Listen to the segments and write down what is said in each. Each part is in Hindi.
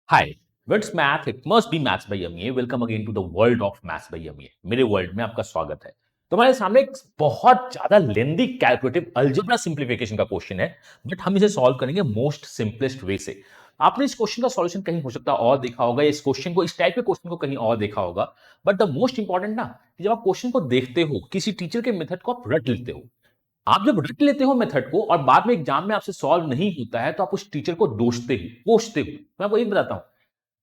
Hi what's math it must be maths by MEA welcome again to the world of maths by MEA मेरे वर्ल्ड में आपका स्वागत है। तुम्हारे सामने एक बहुत ज्यादा लेंदी कैलकुलेटिव अलजेब्रा सिंप्लीफिकेशन का क्वेश्चन है, बट हम इसे सॉल्व करेंगे मोस्ट सिंपलेस्ट वे से। आपने इस क्वेश्चन का सॉल्यूशन कहीं हो सकता है और देखा होगा, इस क्वेश्चन को, इस टाइप के क्वेश्चन को कहीं और देखा होगा, बट द मोस्ट इंपॉर्टेंट ना, कि जब आप क्वेश्चन को देखते हो, किसी टीचर के मेथड को आप रट लेते हो। आप जब रट लेते हो मेथड को और बाद में एग्जाम में आपसे सॉल्व नहीं होता है, तो आप उस टीचर को दोषते हो, कोसते हो। मैं आपको एक बताता हूं,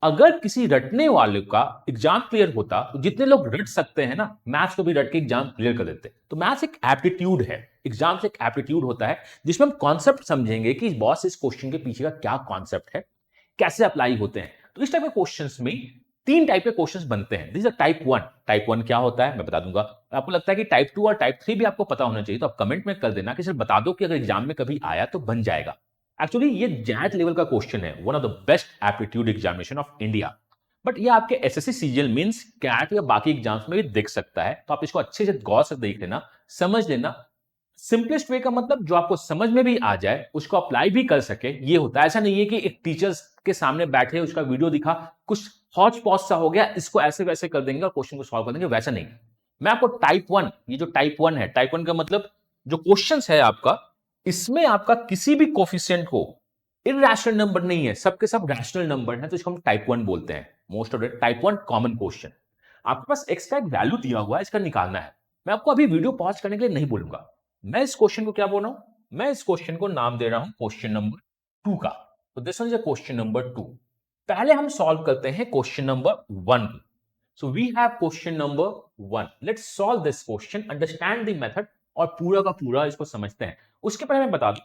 अगर किसी रटने वाले का एग्जाम क्लियर होता तो जितने लोग रट सकते हैं ना, मैथ्स को भी रट के एग्जाम क्लियर कर देते। तो मैथ्स एक एप्टीट्यूड है, एग्जाम से एक एप्टीट्यूड होता है जिसमें हम कॉन्सेप्ट समझेंगे कि बॉस इस क्वेश्चन के पीछे का क्या कॉन्सेप्ट है, कैसे अप्लाई होते हैं। तो इस टाइप के क्वेश्चंस में तीन टाइप के क्वेश्चंस बनते हैं। This is type one. Type one क्या होता है मैं बता दूंगा। आपको लगता है कि टाइप टू और टाइप थ्री भी आपको पता होना चाहिए, तो आप कमेंट में कर देना कि सिर्फ बता दो कि अगर एग्जाम में कभी आया तो बन जाएगा। एक्चुअली ये जैट लेवल का क्वेश्चन है, one of the best aptitude examination of India. But ये आपके एसएससी सीजीएल मींस कैट या बाकी एग्जाम्स में भी दिख सकता है, तो आप इसको अच्छे से गौर से देख लेना, समझ लेना। सिंपलेस्ट वे का मतलब जो आपको समझ में भी आ जाए, उसको अप्लाई भी कर सके, ये होता है। ऐसा नहीं है कि एक टीचर्स के सामने बैठे, उसका वीडियो दिखा, कुछ हौच पौच सा हो गया, इसको ऐसे वैसे कर देंगे और क्वेश्चन को सॉल्व कर देंगे, वैसा नहीं। मैं आपको टाइप वन, ये जो टाइप वन है, टाइप वन का मतलब जो क्वेश्चन है आपका, इसमें आपका किसी भी कोफिशिएंट को इरेशनल नंबर नहीं है, सबके सब रैशनल नंबर है, तो इसको हम टाइप वन बोलते हैं। Most of the type one common question, आपके पास एक्स का एक वैल्यू दिया हुआ है, इसका निकालना है। मैं आपको अभी वीडियो पॉज करने के लिए नहीं बोलूंगा। मैं इस क्वेश्चन को क्या बोल रहा हूं, मैं इस क्वेश्चन को नाम दे रहा हूं क्वेश्चन नंबर टू का। तो this is question number two. पहले हम सॉल्व करते हैं question number one. So we have question number one, let's solve this question, understand the method और पूरा का पूरा इसको समझते हैं। उसके पहले मैं बता दूं,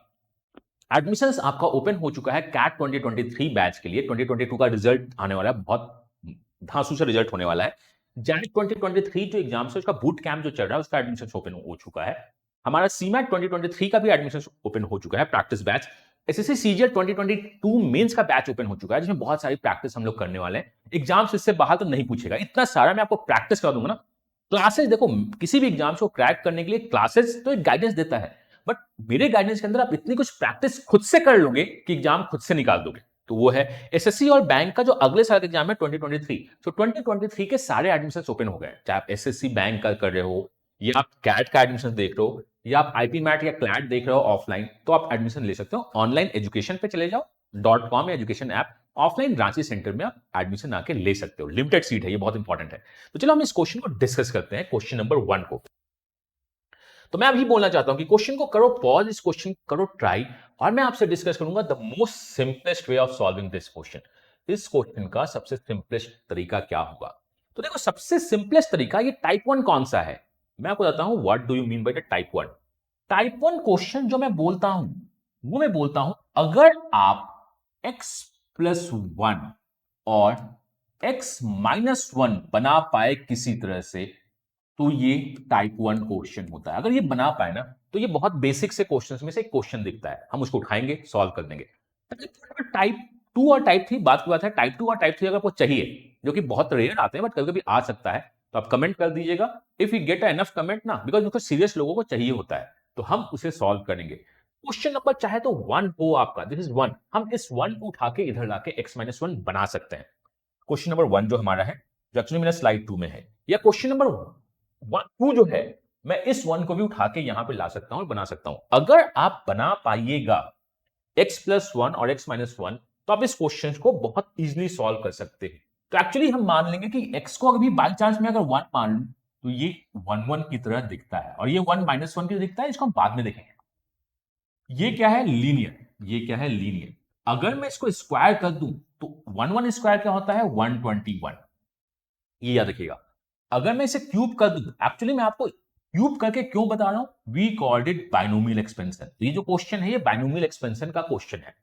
एडमिशंस आपका ओपन हो चुका है कैट 2023 बैच के लिए। 2022 का रिजल्ट आने वाला है, बहुत धांसू से रिजल्ट होने वाला है। जैक 2023 जो एग्जाम है, उसका बूट कैंप जो चल रहा है, उसका एडमिशन ओपन हो चुका है। हमारा सीमैट 2023 का भी एडमिशन ओपन हो चुका है, practice batch. SSC CGL 2022 mains का बैच ओपन हो चुका है, जिसमें बहुत सारी प्रैक्टिस हम लोग करने वाले हैं। एग्जाम्स इससे बाहर तो नहीं पूछेगा, इतना सारा मैं आपको प्रैक्टिस करा दूंगा ना। क्लासेस देखो, किसी भी एग्जाम को क्रैक करने के लिए क्लासेस तो एक गाइडेंस देता है, बट मेरे गाइडेंस के अंदर आप इतनी कुछ प्रैक्टिस खुद से कर लोगे कि एग्जाम खुद से निकाल दोगे। तो वो है एसएससी और बैंक का जो अगले साल का एग्जाम है 2023। तो 2023 के सारे एडमिशन ओपन हो गए, चाहे आप एसएससी बैंक का कर रहे हो, या आप कैट का एडमिशन देख रहे हो, या आप आईपी मैट या क्लैट देख रहे हो ऑफलाइन, तो आप एडमिशन ले सकते हो। ऑनलाइन एजुकेशन पे चले जाओ, .com या education app, offline branches centre में आप एडमिशन आके ले सकते हो। लिमिटेड सीट है, ये बहुत इंपॉर्टेंट है। तो चलो हम इस क्वेश्चन को डिस्कस करते हैं, क्वेश्चन नंबर वन को। तो मैं अभी बोलना चाहता हूं कि क्वेश्चन को करो पॉज, इस क्वेश्चन करो ट्राई, और मैं आपसे डिस्कस करूंगा the most simplest way of solving this question. इस क्वेश्चन का सबसे सिंपलेस्ट तरीका क्या होगा। तो देखो, सबसे सिंपलेस्ट तरीका, ये टाइप वन कौन सा है, मैं आपको बताता हूं what do you mean by the type one. Type one question जो मैं बोलता हूं, वो मैं बोलता हूं अगर आप x प्लस वन और x माइनस वन बना पाए किसी तरह से, तो ये टाइप वन क्वेश्चन होता है। अगर ये बना पाए ना, तो ये बहुत बेसिक से क्वेश्चंस में से एक क्वेश्चन दिखता है, हम उसको उठाएंगे, सॉल्व कर देंगे। टाइप टू और टाइप थ्री, बात की बात है, टाइप टू और टाइप थ्री अगर आपको चाहिए, जो कि बहुत रेयर आते हैं बट कभी कभी आ सकता है, तो आप कमेंट कर दीजिएगा। If you get enough comment ना, बिकॉज मुझको सीरियस लोगों को चाहिए होता है, तो हम उसे सॉल्व करेंगे। क्वेश्चन नंबर चाहे तो वन हो आपका, दिस इज वन, हम इस वन को उठा के इधर लाके एक्स माइनस वन बना सकते हैं। क्वेश्चन नंबर वन जो हमारा है, जो एक्चुअली मेरा स्लाइड टू में है, या क्वेश्चन नंबर वन टू जो है, मैं इस वन को भी उठा के यहां पे ला सकता हूं और बना सकता हूं। अगर आप बना पाइएगा x प्लस वन और x माइनस वन, तो आप इस क्वेश्चन को बहुत इजीली सॉल्व कर सकते हैं। तो एक्चुअली हम मान लेंगे कि x को अभी बाई चांस में अगर वन मान लूं, तो ये वन वन की तरह दिखता है, और ये वन माइनस वन की तरह दिखता है, इसको हम बाद में देखेंगे। ये क्या है, लीनियर। ये क्या है, लीनियर। अगर मैं इसको स्क्वायर कर दूं, तो वन वन स्क्वायर क्या होता है, 121। ये याद रखिएगा। अगर मैं इसे क्यूब कर दूं, एक्चुअली मैं आपको क्यूब करके क्यों बता रहा हूं, we called it binomial expansion. ये जो क्वेश्चन है, ये बाइनोमियल एक्सपेंशन का क्वेश्चन है।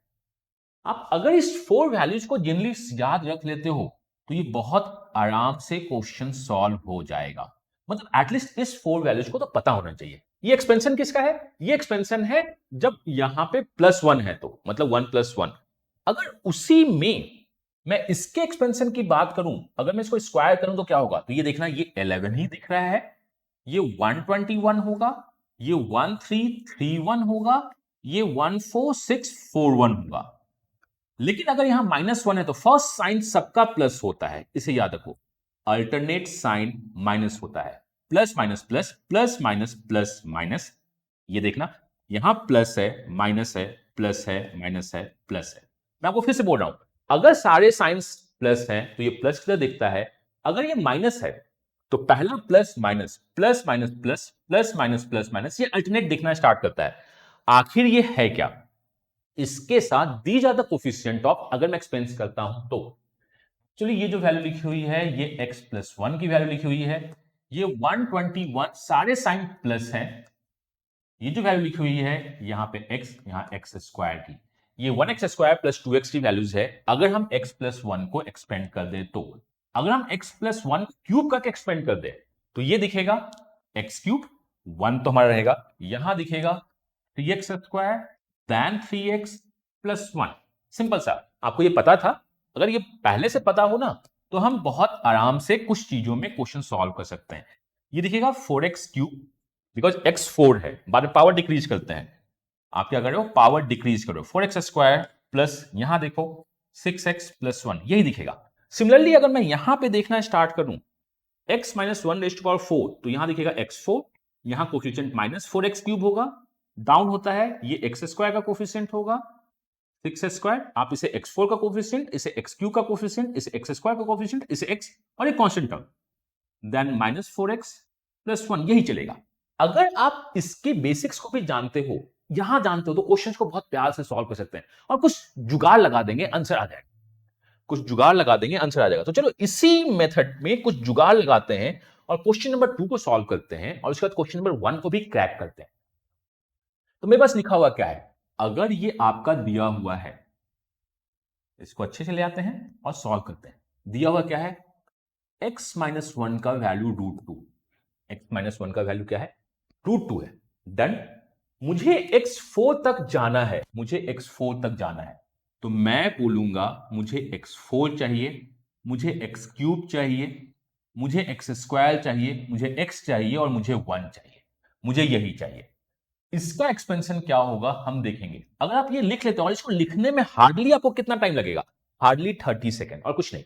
आप अगर इस फोर वैल्यूज को जनरली याद रख लेते हो, तो ये बहुत आराम से क्वेश्चन सॉल्व हो जाएगा। मतलब एटलीस्ट इस फोर वैल्यूज को तो पता होना चाहिए। ये एक्सपेंशन किसका है, ये एक्सपेंशन है जब यहां पे प्लस वन है, तो मतलब वन प्लस वन। अगर उसी में मैं इसके एक्सपेंशन की बात करूं, अगर मैं इसको स्क्वायर करूं, तो क्या होगा, तो ये देखना, ये 11 ही दिख रहा है, ये 121 होगा, ये 1331 होगा, ये 14641 होगा। लेकिन अगर यहां -1 है तो फर्स्ट साइन सबका प्लस होता है, इसे याद रखो। अल्टरनेट साइन माइनस होता है, plus minus plus, plus minus plus minus. ये देखना, यहां प्लस है, माइनस है, प्लस है, माइनस है, प्लस है। मैं आपको फिर से बोल रहा हूं, अगर सारे साइंस प्लस हैं तो ये प्लस की तरह दिखता है। अगर ये माइनस है तो पहला plus minus, plus minus plus, plus minus plus minus, ये अल्टरनेट दिखना स्टार्ट करता है। आखिर ये है क्या? इसके साथ these are the coefficient of, अगर मैं एक्सपेंस करता हूं तो चलिए ये जो वैल्यू लिखी हुई है ये x प्लस 1 की वैल्यू लिखी हुई है। ये 121 सारे साइन प्लस हैं। ये जो वैल्यू लिखी हुई है यहां पे x, यहां x स्क्वायर की, ये 1x स्क्वायर प्लस 2x की वैल्यूज है। अगर हम x प्लस 1 को एक्सपेंड कर दे तो, अगर हम x प्लस 1 क्यूब करके एक्सपेंड कर दे तो ये दिखेगा x क्यूब, 1 तो हमारा रहेगा, यहां दिखेगा 3x square then 3x plus 1। Simple सा, आपको ये पता था? अगर ये पहले से पता हो ना तो हम बहुत आराम से कुछ चीजों में क्वेश्चन सॉल्व कर सकते हैं। ये दिखेगा 4x क्यूब, बिकॉज x 4 है, बाद में पावर डिक्रीज करते हैं। आप क्या कर रहे हो? पावर डिक्रीज करो, 4x स्क्वायर प्लस यहां देखो 6x प्लस 1, यही दिखेगा। सिमिलरली अगर मैं यहां पे देखना स्टार्ट करूं x minus 1 raise to power 4, तो यहां दिखेगा x4, यहां कोफिशिएंट माइनस 4x क्यूब होगा, डाउन होता है, ये x स्क्वायर का कोफिशिएंट होगा 6 स्क्वायर, आप इसे x4 का कोफिशिएंट, इसे x क्यूब का कोफिशिएंट, इसे x स्क्वायर का कोफिशिएंट, इसे x और एक constant term, then minus 4x plus 1, यही चलेगा। अगर आप इसके बेसिक्स को भी जानते हो, यहां जानते हो, तो क्वेश्चंस को बहुत प्यार से सॉल्व कर सकते हैं और कुछ जुगाड़ लगा देंगे, आंसर आ जाएगा। कुछ जुगाड़ लगा देंगे, आंसर आ जाएगा। तो चलो इसी मेथड में कुछ जुगाड़ लगाते हैं और क्वेश्चन नंबर 2 को सॉल्व करते हैं और उसके बाद क्वेश्चन नंबर 1 को भी क्रैक करते हैं। तो मेरे पास लिखा हुआ क्या है? अगर ये आपका दिया हुआ है, इसको अच्छे से ले आते हैं और सॉल्व करते हैं। दिया हुआ क्या है? x माइनस 1 का वैल्यू √2। x माइनस 1 का वैल्यू क्या है? √2 है। डन। मुझे x4 तक जाना है, मुझे x4 तक जाना है, तो मैं बोलूंगा मुझे x4 चाहिए, मुझे x क्यूब चाहिए, मुझे x स्क्वायर चाहिए, मुझे x चाहिए और मुझे 1 चाहिए। मुझे यही चाहिए। इसका एक्सपेंशन क्या होगा हम देखेंगे। अगर आप ये लिख लेते हैं, और इसको लिखने में हार्डली आपको कितना टाइम लगेगा? हार्डली 30 सेकेंड और कुछ नहीं।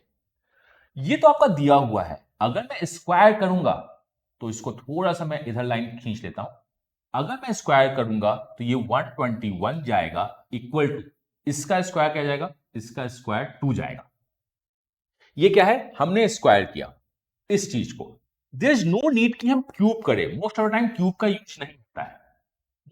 ये तो आपका दिया हुआ है। अगर मैं स्क्वायर करूंगा तो इसको थोड़ा सा मैं इधर लाइन खींच लेता हूं। अगर मैं स्क्वायर करूंगा तो ये 121 जाएगा इक्वल टू, इसका स्क्वायर क्या जाएगा? इसका स्क्वायर 2 जाएगा। ये क्या है? हमने स्क्वायर किया इस चीज को। देयर इज नो नीड कि हम क्यूब करें। Most of the time cube का यूज नहीं होता है,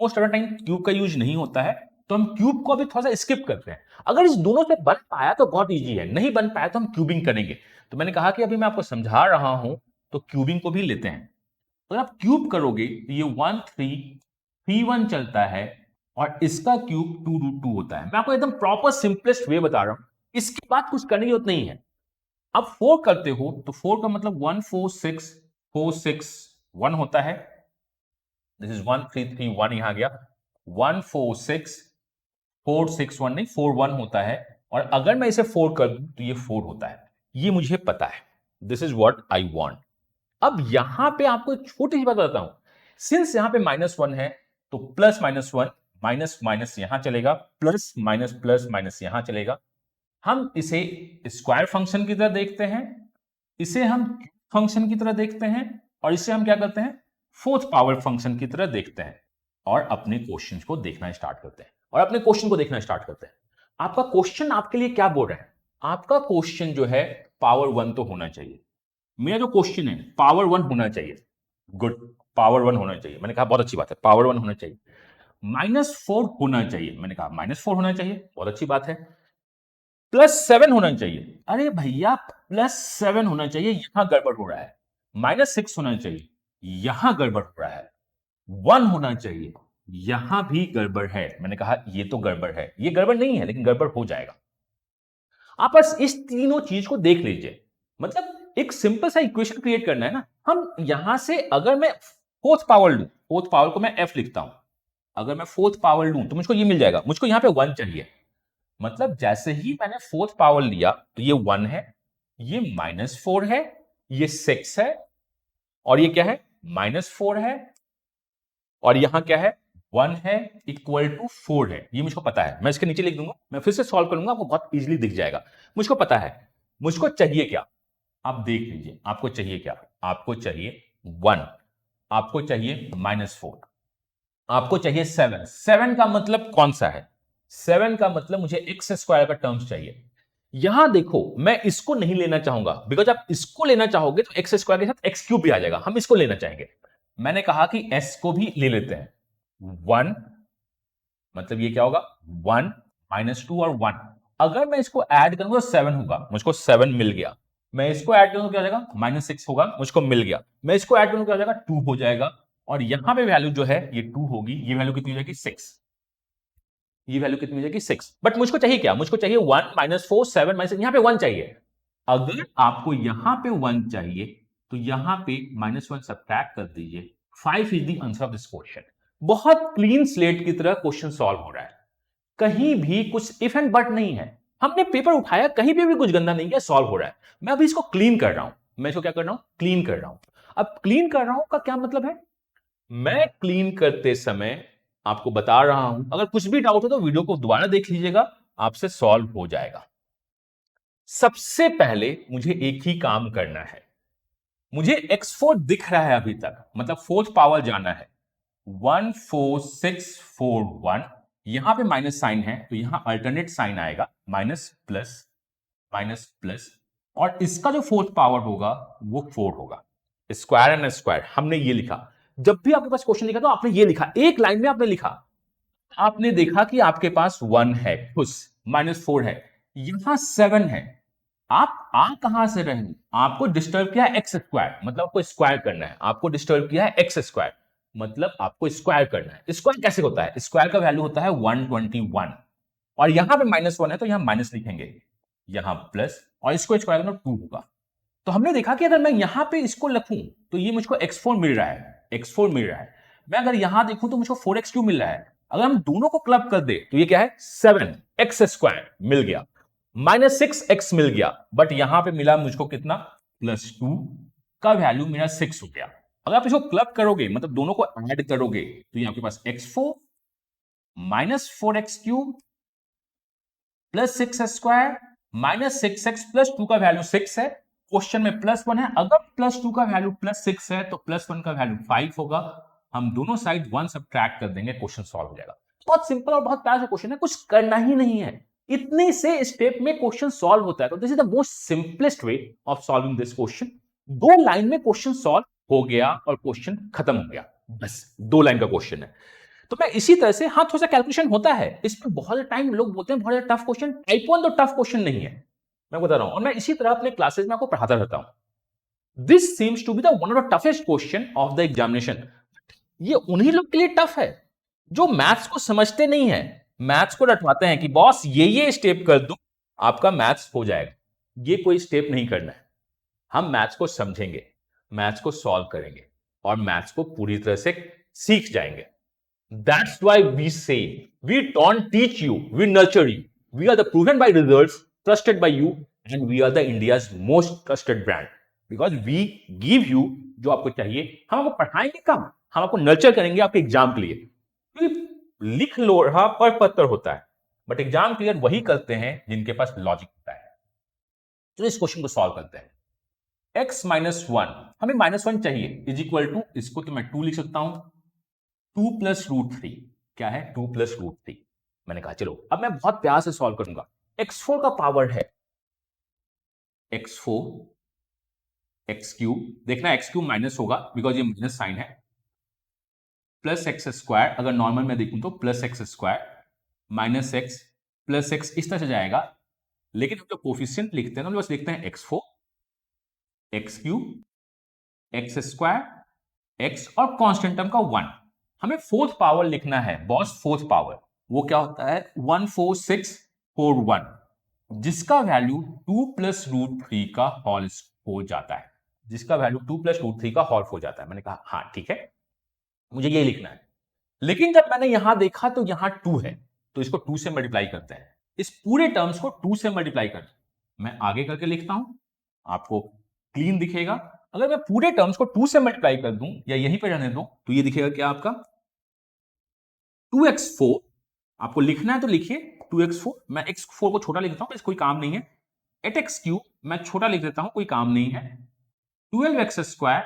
most of the time cube का यूज नहीं होता है, तो हम क्यूब को अभी थोड़ा सा स्किप करते हैं। अगर इस दोनों से बन पाया तो बहुत इजी है, नहीं बन पाया तो हम क्यूबिंग करेंगे। तो मैंने कहा कि अभी मैं आपको समझा रहा हूं तो क्यूबिंग को भी लेते हैं। अगर आप क्यूब करोगे तो ये 1331 चलता है और इसका क्यूब 2√2 होता है। मैं आपको एकदम प्रॉपर सिंपलेस्ट वे बता रहा हूं, इसके बाद कुछ करने की जरूरत नहीं है। अब 4 करते हो तो 4 का मतलब 146461 होता है। दिस इज 1331, यहां गया 146461, नहीं 41 होता है। और अगर मैं इसे 4 कर दूं तो ये 4 होता है। ये मुझे पता है। This is what I want. अब यहां पे आपको एक छोटी सी बात बताता हूं। सिंस यहां पे -1 है तो प्लस माइनस 1, माइनस माइनस यहां चलेगा, प्लस माइनस यहां चलेगा। हम इसे स्क्वायर फंक्शन की तरह देखते हैं, इसे हम फंक्शन की तरह देखते हैं, और इसे हम क्या करते हैं? फोर्थ पावर फंक्शन की तरह देखते हैं और अपने क्वेश्चन को देखना स्टार्ट करते हैं और अपने क्वेश्चन को देखना स्टार्ट करते हैं। आपका क्वेश्चन आपके लिए क्या बोल रहा है? आपका क्वेश्चन जो है पावर 1 तो होना चाहिए। मेरा जो क्वेश्चन है पावर 1 होना चाहिए। गुड, पावर 1 होना चाहिए। मैंने कहा बहुत अच्छी बात है, पावर 1 होना चाहिए। -4 होना चाहिए। मैंने कहा -4 होना चाहिए, बहुत अच्छी बात है। +7 होना चाहिए। अरे भैया +7 होना चाहिए, यहां गड़बड़ हो रहा है। -6 होना चाहिए, यहां गड़बड़ हो रहा है। 1 होना चाहिए, यहां भी गड़बड़ है। मैंने कहा ये तो गड़बड़ है, ये गड़बड़ नहीं है लेकिन गड़बड़ हो जाएगा। आप बस इस तीनों चीज को देख लीजिए। मतलब एक सिंपल सा इक्वेशन क्रिएट करना है ना। हम यहां से अगर मैं फोर्थ पावर लूं, फोर्थ पावर को मैं f लिखता हूं, अगर मैं फोर्थ पावर लूं तो मुझको ये मिल जाएगा। मुझको यहां पे 1 चाहिए, मतलब जैसे ही मैंने फोर्थ पावर लिया तो ये 1 है, ये -4 है, ये 6 है, और ये क्या है? -4 है, और यहां क्या है? 1 है इक्वल टू 4 है, ये मुझको पता है, मैं इसके नीचे लिख दूंगा, मैं फिर से सॉल्व करूंगा, आपको बहुत इजीली दिख जाएगा। मुझको पता है, मुझको चाहिए क्या, आप देख लीजिए, आपको चाहिए क्या, आपको चाहिए 1, आपको चाहिए -4, आपको चाहिए 7। 7 का मतलब कौन सा है, 7 का मतलब मुझे एक्स स्क्वायर का टर्म्स चाहिए। यहां देखो, मैं इसको नहीं लेना चाहूंगा, बिकॉज आप इसको लेना चाहोगे तो एक्स स्क्वायर के साथ एक्स क्यूब भी आ जाएगा, हम इसको लेना चाहेंगे। मैंने कहा कि एस को भी ले लेते हैं। 1 मतलब ये क्या होगा, 1 -2 और 1, अगर मैं इसको ऐड करूंगा तो 7 होगा, मुझको 7 मिल गया। मैं इसको ऐड करूंगा क्या हो जाएगा, -6 होगा, मुझको मिल गया। मैं इसको ऐड करूंगा क्या हो जाएगा, 2 हो जाएगा। और यहां पे वैल्यू जो है ये 2 होगी, ये वैल्यू कितनी हो जाएगी, 6। ये वैल्यू कितनी हो जाएगी, 6। बट मुझको चाहिए क्या, मुझको चाहिए 1 -4 7 -6, यहां पे 1 चाहिए। अगर आपको यहां पे 1 चाहिए तो यहां पे -1 सब्ट्रैक्ट कर दीजिए। 5 is the answer of this question. बहुत क्लीन स्लेट की तरह क्वेश्चन सॉल्व हो रहा है, कहीं भी कुछ इफ एंड बट नहीं है। हमने पेपर उठाया, कहीं पे भी कुछ गंदा नहीं है, सॉल्व हो रहा है। मैं अभी इसको क्लीन कर रहा हूं, मैं इसको क्या कर रहा हूं, क्लीन कर रहा हूं। अब क्लीन कर रहा हूं का क्या मतलब है, मैं क्लीन करते समय आपको बता रहा हूं, अगर कुछ भी डाउट हो तो वीडियो को दोबारा देख लीजिएगा, आपसे सॉल्व हो जाएगा। सबसे पहले मुझे एक ही काम करना है, मुझे x4 दिख रहा है अभी तक, मतलब फोर्थ पावर जाना है। 1 4 6 4 1, यहां पे माइनस साइन है तो यहां अल्टरनेट साइन आएगा, माइनस प्लस, और इसका जो फोर्थ पावर होगा वो 4 होगा। स्क्वायर एंड स्क्वायर हमने ये लिखा। जब भी आपके पास क्वेश्चन लिखा तो आपने ये लिखा, एक लाइन में आपने लिखा। आपने देखा कि आपके पास 1 है, खुश, -4 है, यहां 7 है। आप आ कहां से रहे, आपको डिस्टर्ब किया है एक्स स्क्वायर, मतलब आपको स्क्वायर करना है। आपको डिस्टर्ब किया है एक्स स्क्वायर, मतलब आपको स्क्वायर करना है। स्क्वायर कैसे होता है, स्क्वायर का वैल्यू होता है 121, और यहां पे -1 है तो यहां माइनस लिखेंगे, यहां प्लस, और इसको स्क्वायर करना 2 होगा। तो हमने देखा कि अगर मैं यहां पे इसको लिखूं तो ये मुझको x4 मिल रहा है, x4 मिल रहा है। मैं अगर यहां देखूं तो मुझको 4x2 मिल रहा है। अगर हम दोनों को क्लब कर दे तो ये क्या है, 7x² मिल गया, -6x मिल गया, बट यहां पे मिला मुझको कितना, +2 का वैल्यू मेरा 6 हो गया। अगर आप इसको क्लब करोगे, मतलब दोनों को ऐड करोगे, तो ये आपके पास x4 -4x³ +6x² -6x +2 का वैल्यू 6 है। क्वेश्चन में +1 है, अगर +2 का वैल्यू +6 है तो +1 का वैल्यू 5 होगा। हम दोनों साइड 1 सब्ट्रैक्ट कर देंगे, क्वेश्चन सॉल्व हो जाएगा। बहुत सिंपल और बहुत प्यारा सा क्वेश्चन है, कुछ करना ही नहीं है, इतने से स्टेप में क्वेश्चन सॉल्व होता है। तो this is the most simplest way of solving this question. 2 line में क्वेश्चन सॉल्व हो गया और क्वेश्चन खत्म हो गया, बस 2 लाइन का क्वेश्चन है। तो मैं इसी तरह से, हाँ थोड़ा सा कैलकुलेशन होता है इसमें, बहुत टाइम लोग बोलते हैं बहुत टफ क्वेश्चन, टाइप 1 तो टफ क्वेश्चन नहीं है, मैं बता रहा हूं। और मैं इसी तरह अपने क्लासेस में आपको पढ़ाता रहता हूं। This seems to be the one of the toughest question of the examination. ये उन्हीं लोग के लिए टफ है जो मैथ्स को समझते नहीं है, मैथ्स को रटवाते हैं कि बॉस ये स्टेप कर दो आपका मैथ्स हो जाएगा। ये कोई स्टेप नहीं करना है, हम मैथ्स को समझेंगे, मैथ्स को सॉल्व करेंगे और मैथ्स को पूरी तरह से सीख जाएंगे। That's why we say we don't teach you, we nurture you. We are the proven by results, trusted by you, and we are the India's most trusted brand. Because we give you जो आपको चाहिए, हम आपको पढ़ाएंगे कम, हम आपको नर्चर करेंगे आपके एग्जाम के लिए। क्योंकि लिख लो रहा पर पत्थर होता है, बट एग्जाम क्लियर वही करते हैं जिनके पास लॉजिक होता है। तो इस क्वेश्चन को सॉल्व करते हैं। x -1, हमें -1 चाहिए, इज इक्वल टू, इसको तो मैं 2 लिख सकता हूं, 2 + √3, क्या है 2 + √3। मैंने कहा चलो अब मैं बहुत प्यार से सॉल्व करूंगा। x4 का पावर है x4 x3, देखना x3 माइनस होगा बिकॉज ये माइनस साइन है, +x², अगर नॉर्मल में देखूं तो +x² -x +x इस तरह से जाएगा। लेकिन हम जो कोफिशिएंट लिखते हैं ना, बस लिखते हैं x4 x3 x² x और कांस्टेंट टर्म का 1। हमें फोर्थ पावर लिखना है बॉस, फोर्थ पावर वो क्या होता है, 14641, जिसका वैल्यू 2 + √3 का होल हो जाता है, जिसका वैल्यू 2 + √3 का होल हो जाता है। मैंने कहा हाँ ठीक है, मुझे ये लिखना है। लेकिन जब मैंने यहां देखा तो यहां 2 है, तो इसको 2 से मल्टीप्लाई करते हैं, इस पूरे टर्म्स को 2 से मल्टीप्लाई करते हैं। मैं आगे करके लिखता हूं, आपको क्लीन दिखेगा। अगर मैं पूरे टर्म्स को 2 से मल्टीप्लाई कर दूं या यहीं पे रहने दूं तो ये दिखेगा क्या आपका 2x4 आपको लिखना है तो लिखिए 2x4, मैं x4 को छोटा लिख देता हूं, इस कोई काम नहीं है। 8x3 मैं छोटा लिख देता हूं, कोई काम नहीं है। 12x2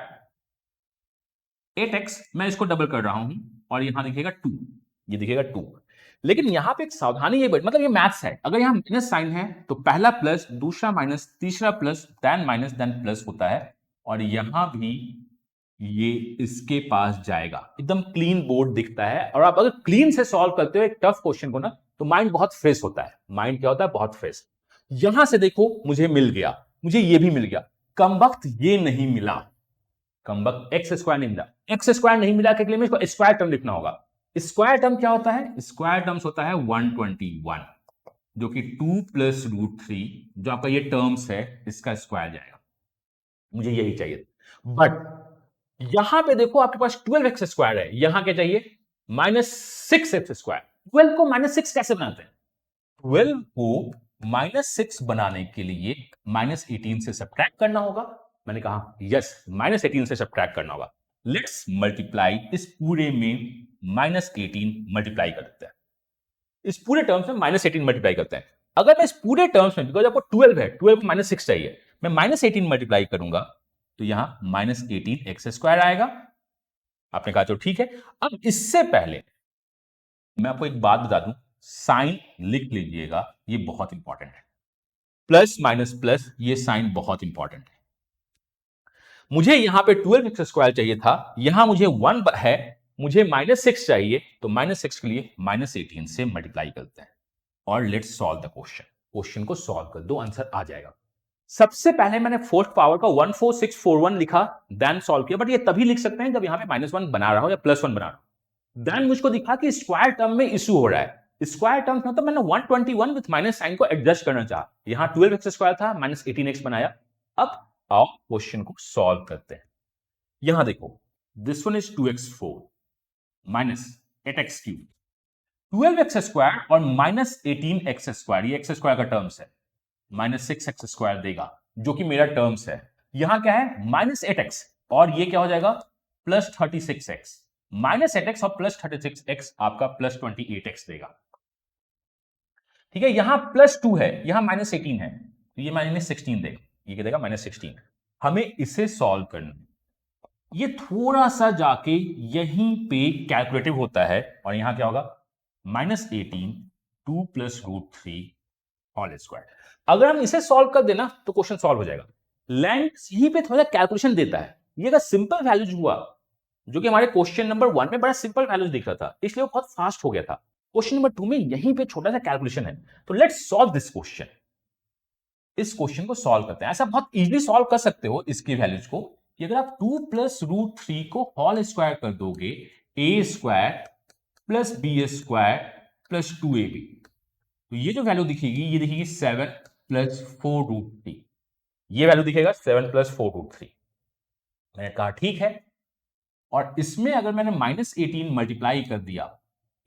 8x मैं इसको डबल कर रहा हूं और यहां दिखेगा 2, ये दिखेगा 2। लेकिन यहां पे एक सावधानी, ये मतलब ये मैथ्स है, अगर यहां माइनस साइन है तो पहला प्लस, दूसरा माइनस, तीसरा plus, then minus, then plus होता है, और यहां भी ये इसके पास जाएगा। एकदम क्लीन बोर्ड दिखता है, और आप अगर क्लीन से सॉल्व करते हो एक टफ क्वेश्चन को ना, तो माइंड बहुत फ्रेश होता है। माइंड क्या होता है? बहुत फ्रेश। यहां से देखो मुझे मिल गया, मुझे ये भी मिल गया, कमबख्त ये नहीं मिला, कमबख्त एक्स स्क्वायर नहीं मिला। एक्स स्क्वायर नहीं मिला के लिए में इसको स्क्वायर टर्म लिखना होगा। स्क्वायर टर्म क्या होता है? स्क्वायर टर्म्स होता है 121, जो कि 2 प्लस रूट 3, जो आपका ये टर्म्स है इसका स्क्वायर जाएगा। मुझे यही चाहिए, बट यहां पे देखो आपके पास 12x स्क्वायर है, यहां क्या चाहिए? -6x square. 12 को -6 कैसे बनाते हैं? 12 को -6 बनाने के लिए -18 से सब्ट्रैक्ट करना होगा। मैंने कहा यस, -18 से सब्ट्रैक्ट करना होगा। लेट्स मल्टीप्लाई, इस पूरे में -18 मल्टीप्लाई कर देते हैं, इस पूरे टर्म्स में -18 मल्टीप्लाई करते हैं। अगर मैं इस पूरे टर्म्स में, बिकॉज आपको 12 है, 12 को -6 चाहिए, मैं -18 मल्टीप्लाई करूंगा तो यहां -18x स्क्वायर आएगा। आपने कहा चलो ठीक है। अब इससे पहले मैं आपको एक बात बता दूं, साइन लिख लीजिएगा, ये बहुत इंपॉर्टेंट है। प्लस माइनस प्लस, ये साइन बहुत इंपॉर्टेंट है। मुझे यहां पे 12x स्क्वायर चाहिए था, यहां मुझे 1 है, मुझे -6 चाहिए, तो -6 के लिए -18 से मल्टीप्लाई करते हैं और let's solve the question. Question को सॉल्व कर दो, आंसर आ जाएगा। सबसे पहले मैंने फोर्थ पावर का 14641 लिखा, देन सॉल्व किया, बट ये तभी लिख सकते हैं जब यहां पे -1 बना रहा हो या +1 बना रहा हो। देन मुझको दिखा कि स्क्वायर टर्म में इशू हो रहा है। स्क्वायर टर्म मतलब मैंने 121 विद माइनस साइन को एडजस्ट करना चाहा, यहां 12x स्क्वायर था, -18x बनाया। अब आओ क्वेश्चन को सॉल्व करते हैं। यहां देखो, this one is 2x4 minus 8x3, 12x square और -18x स्क्वायर, ये x स्क्वायर का टर्म्स है, -6x स्क्वायर देगा, जो कि मेरा टर्म्स है। यहां क्या है? -8x, और ये क्या हो जाएगा? +36x। -8x और +36x आपका +28x देगा। ठीक है, यहां +2 है, यहां -18 है, तो ये -16 देगा, ये क्या देगा? -16। हमें इसे सॉल्व करना है। ये थोड़ा सा जाके यहीं पे कैलकुलेटिव होता है, और यहां क्या होगा? -18 2 + √3 होल स्क्वायर। अगर हम इसे सॉल्व कर देना तो क्वेश्चन सॉल्व हो जाएगा। लेंथ यहीं पे थोड़ा कैलकुलेशन देता है, ये अगर सिंपल वैल्यूज हुआ, जो कि हमारे क्वेश्चन नंबर 1 में बड़ा सिंपल वैल्यूज दिख रहा था, इसलिए वो बहुत फास्ट हो गया था। क्वेश्चन नंबर 2 में यहीं पे छोटा सा कैलकुलेशन है, तो लेट्स सॉल्व दिस क्वेश्चन। इस क्वेश्चन को सॉल्व करते हैं। ऐसा बहुत इजीली सॉल्व कर सकते हो इसकी वैल्यूज को, कि अगर आप 2 + √3 को होल स्क्वायर कर दोगे, a² + b² + 2ab, तो ये जो वैल्यू दिखेगी, ये दिखेगी 7 + 4√3, ये वैल्यू दिखेगा 7 + 4√3। मैंने कहा ठीक है, और इसमें अगर मैंने -18 मल्टीप्लाई कर दिया,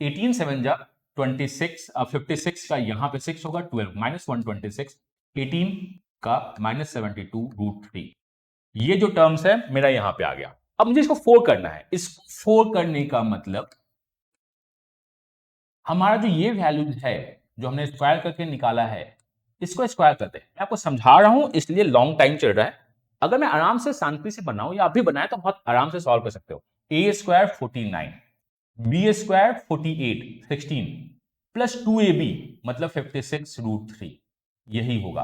18 7 जा 26, 56 का यहां पे 6 होगा, 12 -126, 18 का -72√3, ये जो टर्म्स है मेरा यहां पे आ गया। अब मुझे इसको 4 करना है। इसको 4 करने का मतलब हमारा जो ये वैल्यू है, जो हमने स्क्वायर करके निकाला है, इसको स्क्वायर करते हैं। मैं आपको समझा रहा हूं इसलिए लॉन्ग टाइम चल रहा है। अगर मैं आराम से शांति से बनाऊं या आप भी बनाए तो बहुत आराम से सॉल्व कर सकते हो। a² 49, b² 48 16 प्लस 2ab मतलब 56√3, यही होगा।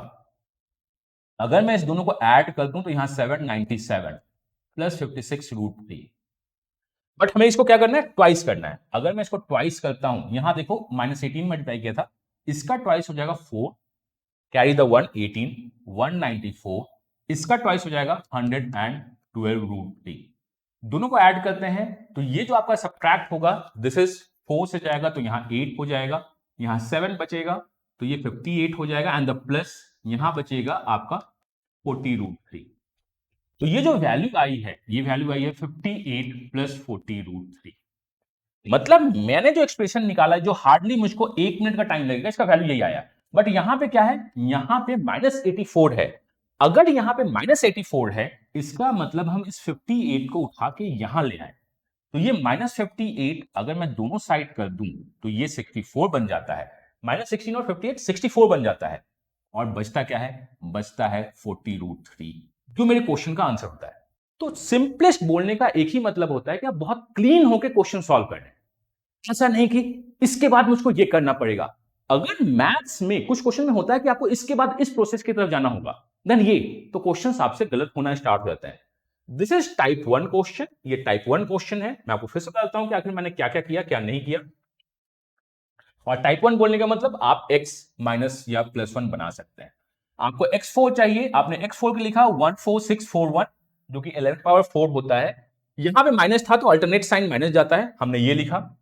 अगर मैं इस दोनों को ऐड कर दूं तो यहां 797 प्लस 56√3, बट हमें इसको क्या करना है? ट्वाइस करना है। अगर मैं इसको ट्वाइस करता हूं, यहां देखो -18 मल्टीप्लाई किया था, इसका ट्वाइस हो जाएगा 4, कैरी द 1 18 194, इसका ट्वाइस हो जाएगा 112√3। दोनों को ऐड करते हैं तो ये जो आपका सब्ट्रैक्ट होगा, दिस इज 4 से जाएगा तो यहां 8 हो जाएगा, यहां 7 बचेगा तो ये 58 हो जाएगा, एंड द प्लस यहां बचेगा आपका 40√3। तो ये जो वैल्यू आई है, ये वैल्यू आई है 58 + 40√3। मतलब मैंने जो एक्सप्रेशन निकाला है, जो हार्डली मुझको 1 मिनट का टाइम लगेगा, इसका वैल्यू यही आया। बट यहां पे क्या है? यहां पे -84 है। अगर यहां पे -84 है, इसका मतलब हम इस 58 को उठा के यहां ले आए, तो ये -58 अगर मैं दोनों साइड कर दूं तो ये 64 बन जाता है। -16 और 58 64 बन जाता है। और बचता क्या है? बचता है 40√3, जो मेरे क्वेश्चन का आंसर होता है। तो सिंपलेस्ट बोलने का एक ही मतलब होता है कि आप बहुत क्लीन होकर क्वेश्चन सॉल्व कर रहे हैं। ऐसा नहीं कि इसके बाद मुझको ये करना पड़ेगा। अगर मैथ्स में कुछ क्वेश्चन में होता है कि आपको इसके बाद इस प्रोसेस की तरफ जाना होगा, देन ये तो क्वेश्चन आपसे गलत होना स्टार्ट हो जाता है। This is type 1 question. ये टाइप 1 क्वेश्चन है। मैं आपको फिर से बताता हूं कि आखिर मैंने क्या क्या किया, क्या नहीं किया। और टाइप 1 बोलने का मतलब आप x माइनस या +1 बना सकते हैं। आपको x4 चाहिए, आपने x4 के लिखा 14641, जो कि 11 पावर 4 होता है। यहां पे माइनस था तो अल्टरनेट साइन माइनस जाता है, हमने ये लिखा।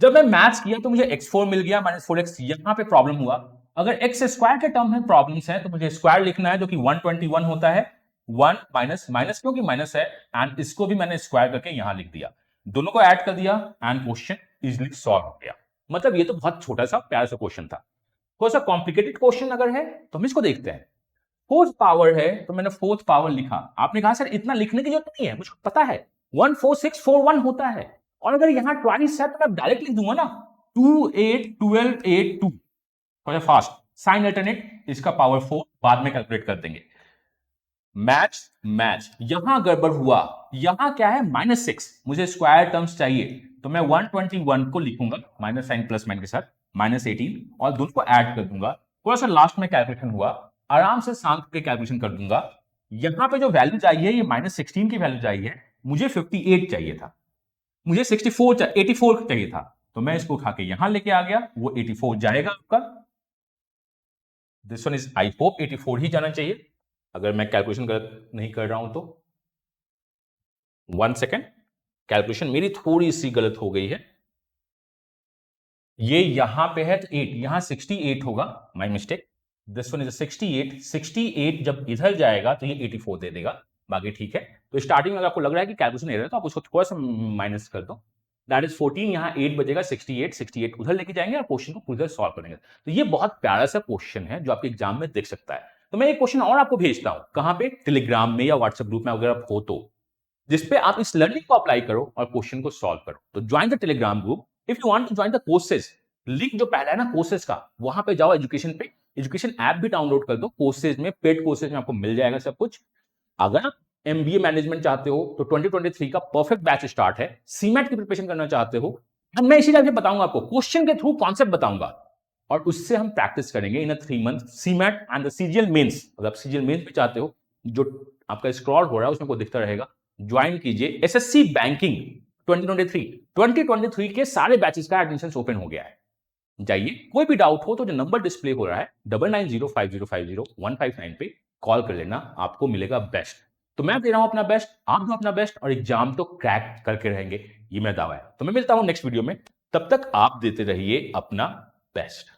जब मैं मैथ्स किया तो मुझे x4 मिल गया, -4x। यहां पे प्रॉब्लम हुआ, अगर x स्क्वायर के टर्म में प्रॉब्लम्स है तो मुझे स्क्वायर लिखना है, जो कि 121 होता है। 1 माइनस माइनस क्योंकि माइनस है, एंड इसको भी मैंने स्क्वायर करके यहां लिख दिया, दोनों को ऐड कर दिया एंड क्वेश्चन इजीली सॉल्व हो गया। मतलब ये तो बहुत छोटा सा प्यारा सा क्वेश्चन था। थोड़ा सा कॉम्प्लिकेटेड क्वेश्चन अगर है तो हम इसको देखते हैं। फोर्थ पावर है तो मैंने फोर्थ पावर लिखा। आपने कहा सर इतना लिखने की जरूरत नहीं है, मुझे पता है 14641 होता है। और अगर यहां ट्वाइस है तो मैं डायरेक्ट लिख दूंगा ना, 2 8 12 8 2। थोड़ा फास्ट, साइन अल्टरनेट, इसका पावर 4 बाद में कैलकुलेट कर देंगे। मैच मैच, यहां गड़बड़ हुआ। यहां क्या है? -6, मुझे स्क्वायर टर्म्स चाहिए, तो मैं 121 को लिखूंगा माइनस साइन प्लस माइन के साथ, -18, और दोनों को ऐड कर दूंगा। थोड़ा सा लास्ट में कैलकुलेशन हुआ, आराम से शांत के कैलकुलेशन कर दूंगा। यहां पे जो वैल्यू चाहिए, ये -16 की वैल्यू चाहिए, मुझे 58 चाहिए था, मुझे 84 चाहिए था। तो मैं इसको उठा के यहां लेके आ गया, वो 84 जाएगा आपका। This one is, I hope 84 ही जाना चाहिए, अगर मैं कैलकुलेशन गलत नहीं कर रहा हूं तो। 1 सेकेंड, कैलकुलेशन मेरी थोड़ी सी गलत हो गई है। ये यहां पे है तो 8, यहां 68 होगा, my mistake. This one is 68। 68 जब इधर जाएगा तो ये 84 दे देगा, बाकी ठीक है। तो स्टार्टिंग में अगर आपको लग रहा है कि कैलकुलेशन एरर है तो आप उसको थोड़ा सा माइनस कर दो। दैट इज 14, यहां 8 बजेगा, 68 68 उधर लेके जाएंगे और क्वेश्चन को उधर सॉल्व करेंगे। तो ये बहुत प्यारा सा क्वेश्चन है जो आपके एग्जाम में दिख सकता है। तो मैं एक क्वेश्चन और आपको भेजता हूं, कहां पे? टेलीग्राम में या व्हाट्सएप ग्रुप में अगर आप हो तो, जिसपे आप इस लर्निंग को अप्लाई करो और क्वेश्चन को सॉल्व करो। तो join the telegram group if you want to join the courses. Link जो पहला है ना कोर्सेज का, वहां पे जाओ, एजुकेशन पे, एजुकेशन ऐप भी डाउनलोड कर दो। कोर्सेज में, पेड कोर्सेज में आपको मिल जाएगा सब कुछ। अगर आप एमबीए मैनेजमेंट चाहते हो तो 2023 का परफेक्ट बैच स्टार्ट है। सीमैट की प्रिपरेशन करना चाहते हो, और मैं इसी टाइप से बताऊंगा आपको, क्वेश्चन के थ्रू कॉन्सेप्ट बताऊंगा, और उससे हम प्रैक्टिस करेंगे in 3 month. CMAT and the CGL mains, अगर आप सीजीएल मेंस भी चाहते हो, जो आपका स्क्रॉल हो रहा है उसमें को दिखता रहेगा, ज्वाइन कीजिए। एसएससी बैंकिंग 2023 के सारे बैचेस का एडमिशन ओपन हो गया है। जाइए, कोई भी डाउट हो तो जो नंबर डिस्प्ले हो रहा है 9905050159 पे कॉल कर लेना, आपको मिलेगा बेस्ट। तो मैं दे रहा हूं अपना बेस्ट, आप दो अपना बेस्ट, और एग्जाम तो क्रैक करके रहेंगे, ये मेरा दावा है। तो मैं मिलता हूं नेक्स्ट वीडियो में, तब तक आप देते रहिए अपना बेस्ट।